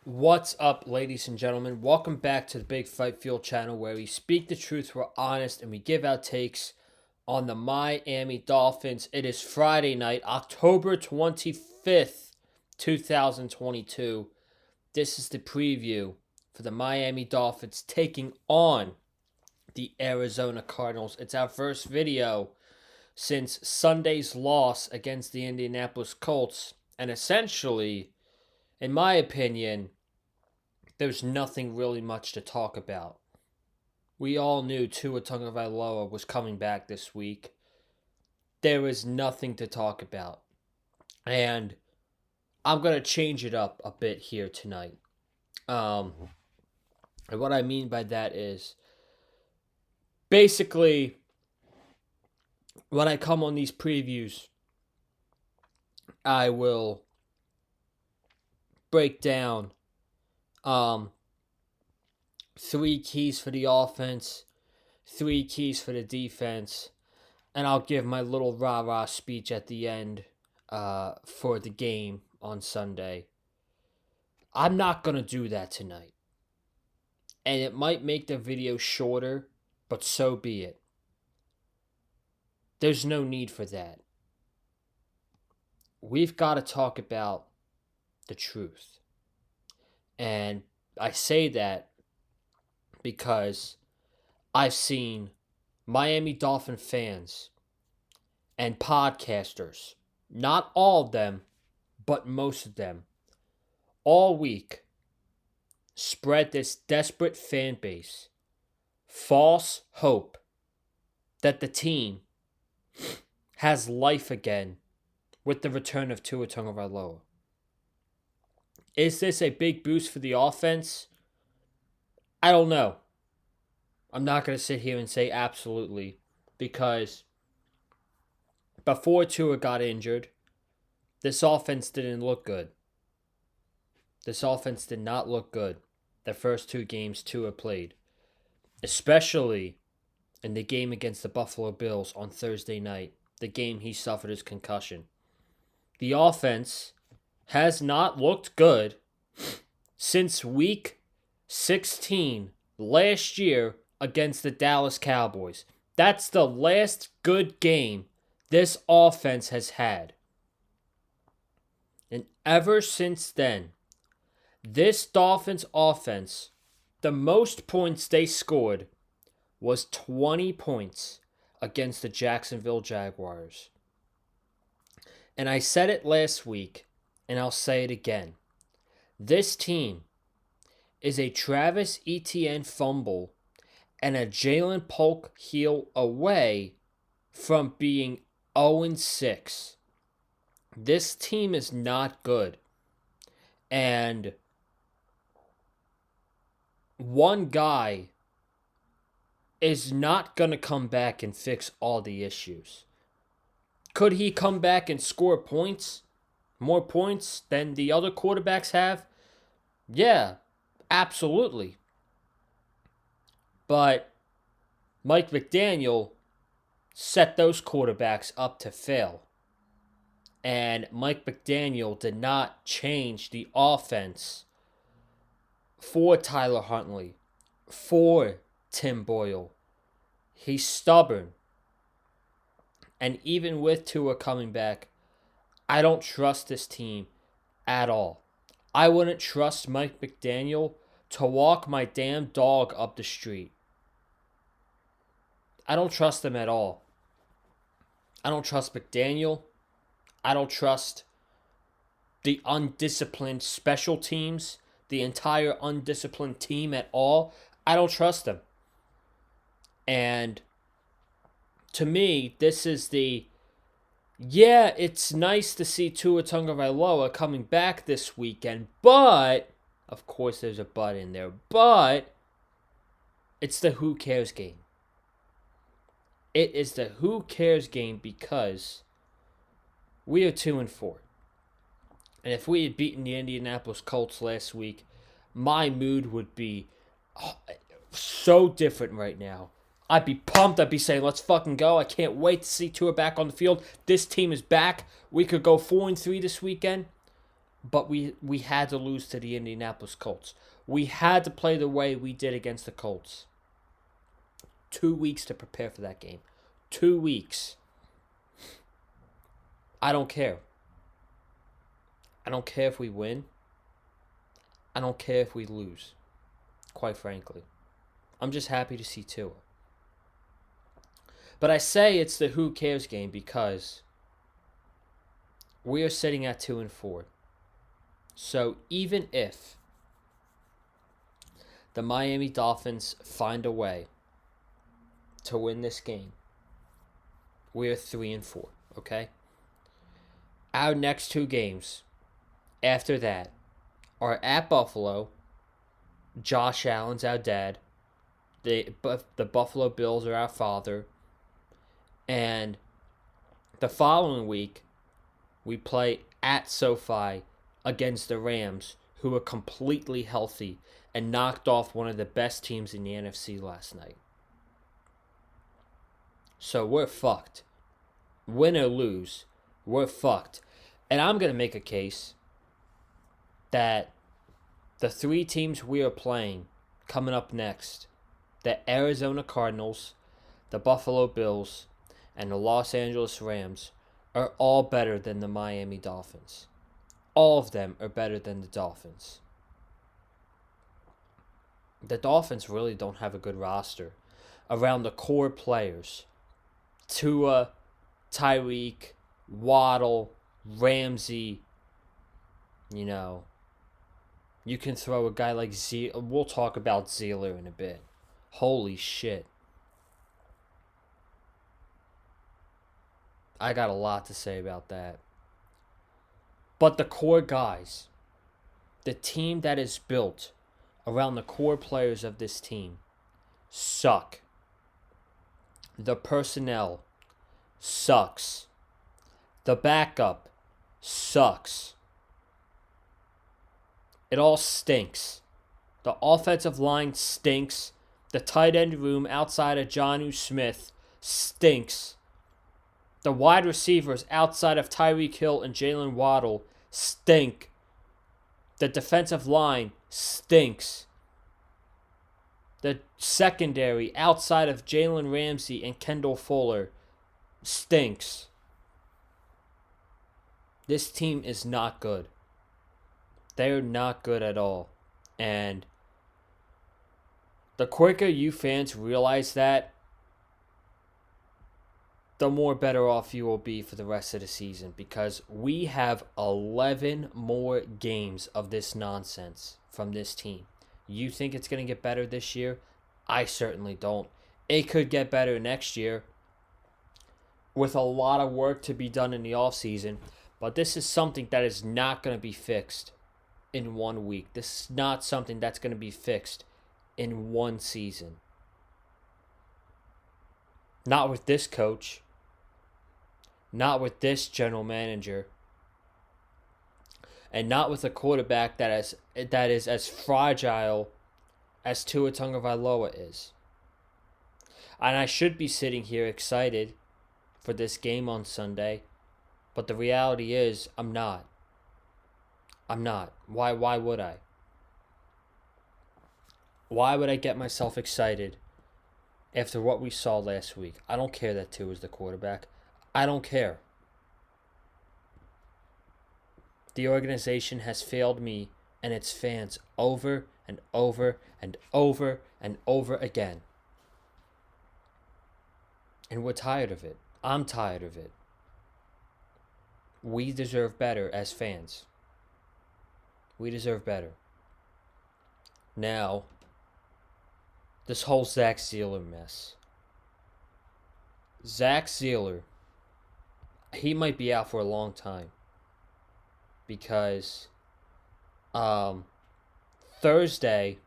What's up, ladies and gentlemen? Welcome back to the Big Fight Fuel channel where we speak the truth, we're honest, and we give out takes on the Miami Dolphins. It is Friday night, October 25th, 2022. This is the preview for the Miami Dolphins taking on the Arizona Cardinals. It's our first video since Sunday's loss against the Indianapolis Colts, and essentially, in my opinion, there's nothing really much to talk about. We all knew Tua Tagovailoa was coming back this week. There is nothing to talk about. And I'm going to change it up a bit here tonight. And what I mean by that is, basically, when I come on these previews, I will break down three keys for the offense, three keys for the defense, and I'll give my little rah-rah speech at the end for the game on Sunday. I'm not going to do that tonight. And it might make the video shorter, but so be it. There's no need for that. We've got to talk about the truth. And I say that because I've seen Miami Dolphin fans and podcasters, not all of them, but most of them, all week spread this desperate fan base false hope that the team has life again with the return of Tua Tagovailoa. Is this a big boost for the offense? I don't know. I'm not going to sit here and say absolutely, because before Tua got injured, this offense didn't look good. This offense did not look good the first two games Tua played, especially in the game against the Buffalo Bills on Thursday night, the game he suffered his concussion. The offense has not looked good since week 16 last year against the Dallas Cowboys. That's the last good game this offense has had. And ever since then, this Dolphins offense, the most points they scored was 20 points against the Jacksonville Jaguars. And I said it last week, and I'll say it again. This team is a Travis Etienne fumble and a Jalen Polk heel away from being 0-6. This team is not good. And one guy is not going to come back and fix all the issues. Could he come back and score points? More points than the other quarterbacks have? Yeah, absolutely. But Mike McDaniel set those quarterbacks up to fail. And Mike McDaniel did not change the offense for Tyler Huntley, for Tim Boyle. He's stubborn. And even with Tua coming back, I don't trust this team at all. I wouldn't trust Mike McDaniel to walk my damn dog up the street. I don't trust him at all. I don't trust McDaniel. I don't trust the undisciplined special teams, the entire undisciplined team at all. I don't trust them. And to me, this is yeah, it's nice to see Tua Tagovailoa coming back this weekend, but, of course there's a but in there, but it's the who cares game. It is the who cares game because we are 2-4. And if we had beaten the Indianapolis Colts last week, my mood would be so different right now. I'd be pumped. I'd be saying, let's fucking go. I can't wait to see Tua back on the field. This team is back. We could go 4-3 this weekend. but we had to lose to the Indianapolis Colts. We had to play the way we did against the Colts. 2 weeks to prepare for that game. 2 weeks. I don't care. I don't care if we win. I don't care if we lose, quite frankly. I'm just happy to see Tua. But I say it's the who cares game because we are sitting at 2-4. So even if the Miami Dolphins find a way to win this game, we are 3-4, okay? Our next 2 games after that are at Buffalo. Josh Allen's our dad. The Buffalo Bills are our father. And the following week, we play at SoFi against the Rams, who are completely healthy and knocked off one of the best teams in the NFC last night. So we're fucked. Win or lose, we're fucked. And I'm going to make a case that the 3 teams we are playing coming up next, the Arizona Cardinals, the Buffalo Bills, and the Los Angeles Rams, are all better than the Miami Dolphins. All of them are better than the Dolphins. The Dolphins really don't have a good roster around the core players. Tua, Tyreek, Waddle, Ramsey. You can throw a guy like Zeller. We'll talk about Zeller in a bit. Holy shit. I got a lot to say about that. But the core guys, the team that is built around the core players of this team, suck. The personnel sucks. The backup sucks. It all stinks. The offensive line stinks. The tight end room outside of Jonnu Smith stinks. The wide receivers outside of Tyreek Hill and Jalen Waddle stink. The defensive line stinks. The secondary outside of Jalen Ramsey and Kendall Fuller stinks. This team is not good. They're not good at all. And the quicker you fans realize that, the more better off you will be for the rest of the season, because we have 11 more games of this nonsense from this team. You think it's going to get better this year? I certainly don't. It could get better next year with a lot of work to be done in the offseason, but this is something that is not going to be fixed in 1 week. This is not something that's going to be fixed in 1 season. Not with this coach. Not with this general manager. And not with a quarterback that is as fragile as Tua Tagovailoa is. And I should be sitting here excited for this game on Sunday, but the reality is I'm not. I'm not. Why would I? Why would I get myself excited after what we saw last week? I don't care that Tua is the quarterback. I don't care. The organization has failed me and its fans over and over and over and over again. And we're tired of it. I'm tired of it. We deserve better as fans. We deserve better. Now, this whole Zach Zeller mess. Zach Zeller, he might be out for a long time. Because Thursday,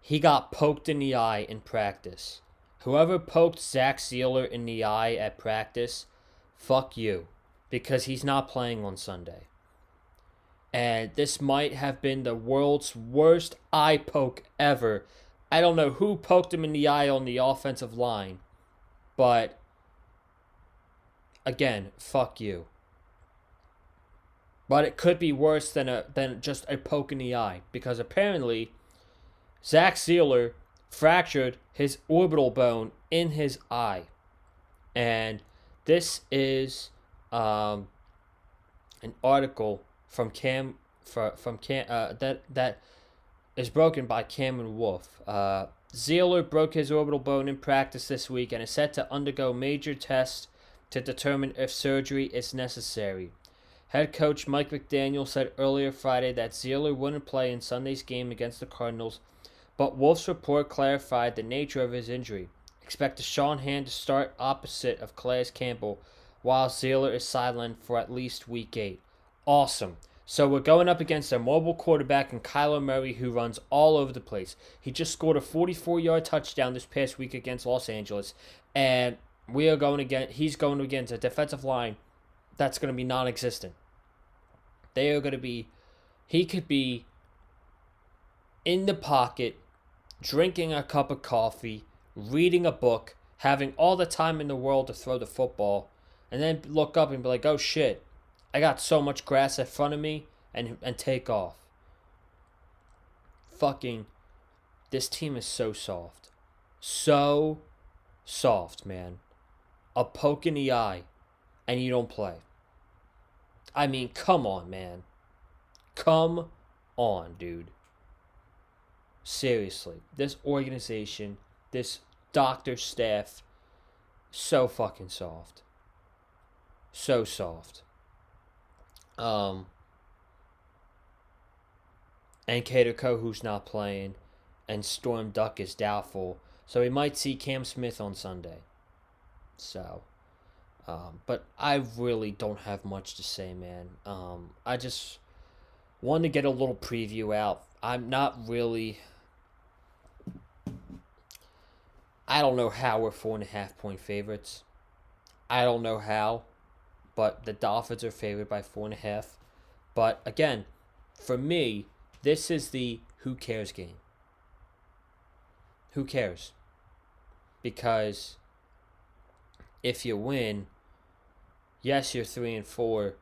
he got poked in the eye in practice. Whoever poked Zach Zeller in the eye at practice, fuck you. Because he's not playing on Sunday. And this might have been the world's worst eye poke ever. I don't know who poked him in the eye on the offensive line. But, again, fuck you. But it could be worse than just a poke in the eye, because apparently Zach Sealer fractured his orbital bone in his eye. And this is an article from that is broken by Cameron Wolf. Zealer broke his orbital bone in practice this week and is set to undergo major tests to determine if surgery is necessary. Head coach Mike McDaniel said earlier Friday that Zealer wouldn't play in Sunday's game against the Cardinals, but Wolf's report clarified the nature of his injury. Expect Deshaun Hand to start opposite of Calais Campbell, while Zealer is sidelined for at least week 8. Awesome. So we're going up against a mobile quarterback in Kyler Murray who runs all over the place. He just scored a 44-yard touchdown this past week against Los Angeles, and he's going against a defensive line that's going to be non-existent. He could be in the pocket, drinking a cup of coffee, reading a book, having all the time in the world to throw the football, and then look up and be like, oh shit, I got so much grass in front of me, and take off. Fucking, this team is so soft. So soft, man. A poke in the eye, and you don't play. I mean, come on, man. Come on, dude. Seriously. This organization, this doctor staff, so fucking soft. So soft. And Cater Kohu's not playing, and Storm Duck is doubtful. So we might see Cam Smith on Sunday. So, but I really don't have much to say, man. I just wanted to get a little preview out. I'm not really. I don't know how we're 4.5-point favorites. I don't know how, but the Dolphins are favored by 4.5. But again, for me, this is the who cares game. Who cares? Because if you win, yes, you're 3-4,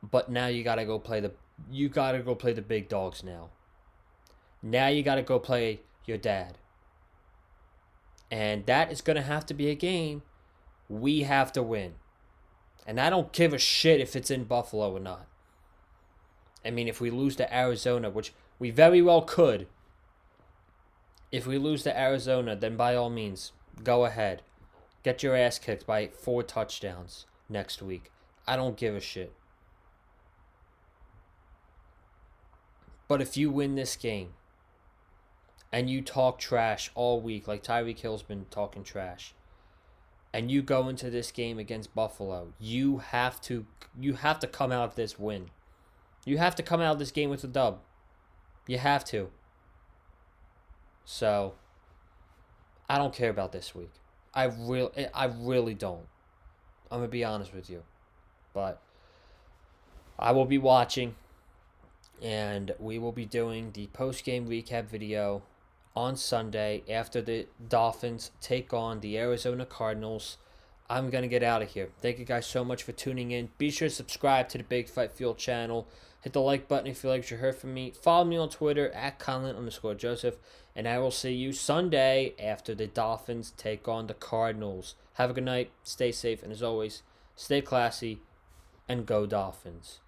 but now you gotta go play the big dogs now. Now you gotta go play your dad. And that is gonna have to be a game we have to win. And I don't give a shit if it's in Buffalo or not. I mean, if we lose to Arizona, which we very well could, if we lose to Arizona, then by all means, go ahead. Get your ass kicked by 4 touchdowns next week. I don't give a shit. But if you win this game, and you talk trash all week, like Tyreek Hill's been talking trash, and you go into this game against Buffalo, you have to come out of this win. You have to come out of this game with a dub. You have to. So, I don't care about this week. I really don't. I'm going to be honest with you. But I will be watching, and we will be doing the post-game recap video on Sunday after the Dolphins take on the Arizona Cardinals. I'm going to get out of here. Thank you guys so much for tuning in. Be sure to subscribe to the Big Fight Fuel channel. Hit the like button if you like what you heard from me. Follow me on Twitter at Colin_Joseph. And I will see you Sunday after the Dolphins take on the Cardinals. Have a good night. Stay safe. And as always, stay classy and go Dolphins.